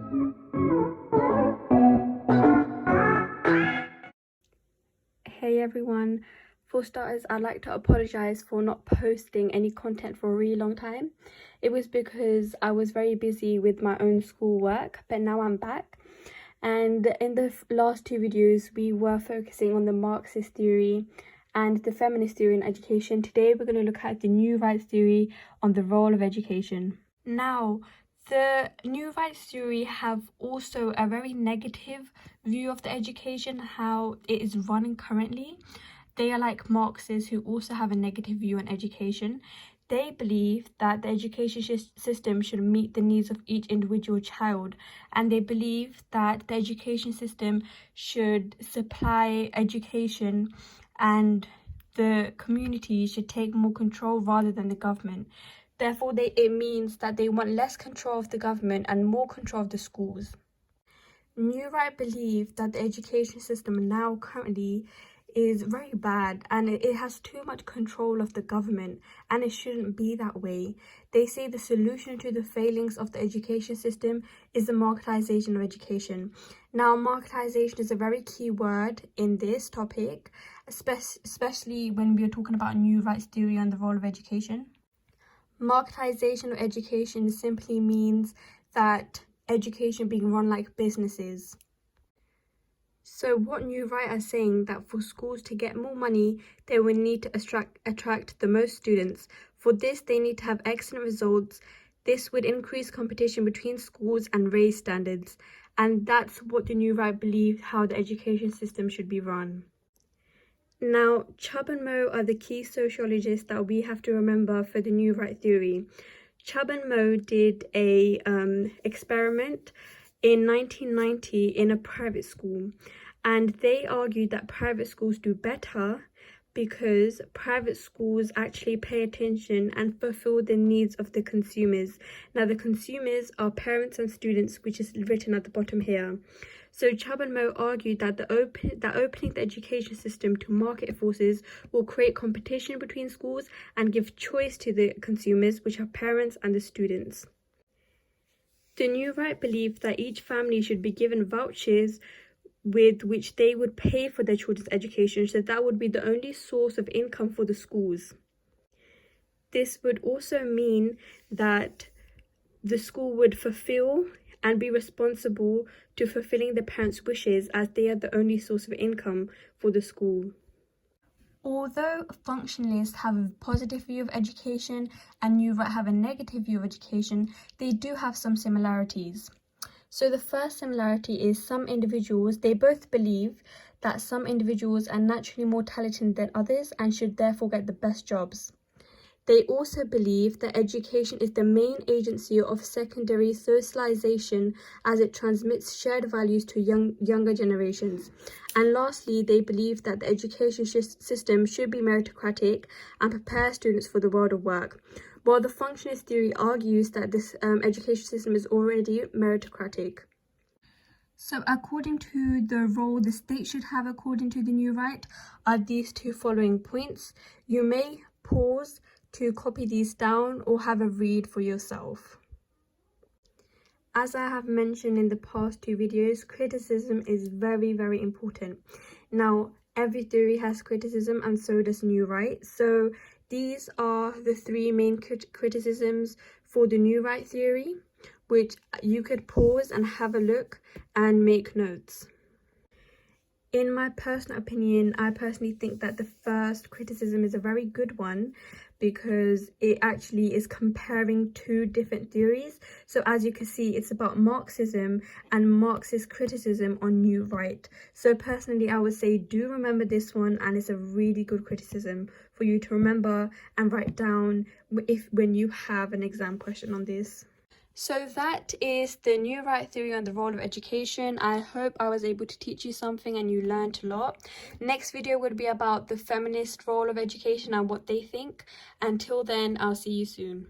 Hey everyone, for starters, I'd like to apologize for not posting any content for a really long time. It was because I was very busy with my own schoolwork, but now I'm back. And in the last two videos, we were focusing on the Marxist theory and the feminist theory in education. Today, we're going to look at the new rights theory on the role of education. Now, the new rights theory have also a very negative view of the education, how it is running currently. They are like Marxists who also have a negative view on education. They believe that the education system should meet the needs of each individual child, and they believe that the education system should supply education and the community should take more control rather than the government. Therefore, it means that they want less control of the government and more control of the schools. New Right believe that the education system now currently is very bad and it has too much control of the government, and it shouldn't be that way. They say the solution to the failings of the education system is the marketization of education. Now, marketization is a very key word in this topic, especially when we are talking about new rights theory and the role of education. Marketization of education simply means that education being run like businesses. So what New Right are saying that for schools to get more money, they will need to attract the most students. For this, they need to have excellent results. This would increase competition between schools and raise standards. And that's what the New Right believe how the education system should be run. Now, Chubb and Moe are the key sociologists that we have to remember for the New Right theory. Chubb and Moe did a experiment in 1990 in a private school, and they argued that private schools do better because private schools actually pay attention and fulfill the needs of the consumers. Now, the consumers are parents and students, which is written at the bottom here. So Chubb and Moe argued that opening the education system to market forces will create competition between schools and give choice to the consumers, which are parents and the students. The New Right believe that each family should be given vouchers with which they would pay for their children's education, so that would be the only source of income for the schools. This would also mean that the school would fulfill and be responsible to fulfilling the parents' wishes, as they are the only source of income for the school. Although functionalists have a positive view of education and New Right have a negative view of education, they do have some similarities. So the first similarity is some individuals, they both believe that some individuals are naturally more talented than others and should therefore get the best jobs. They also believe that education is the main agency of secondary socialization, as it transmits shared values to younger generations. And lastly, they believe that the education system should be meritocratic and prepare students for the world of work, while the functionalist theory argues that this education system is already meritocratic. So according to the role the state should have according to the New Right are these two following points. You may pause to copy these down or have a read for yourself. As I have mentioned in the past two videos, criticism is very, very important. Now, every theory has criticism and so does New Right. So these are the three main criticisms for the New Right theory, which you could pause and have a look and make notes. In my personal opinion, I personally think that the first criticism is a very good one because it actually is comparing two different theories. So as you can see, it's about Marxism and Marxist criticism on New Right. So personally, I would say do remember this one, and it's a really good criticism for you to remember and write down when you have an exam question on this. So that is the New Right theory on the role of education. I hope I was able to teach you something and you learned a lot. Next video would be about the feminist role of education and what they think. Until then, I'll see you soon.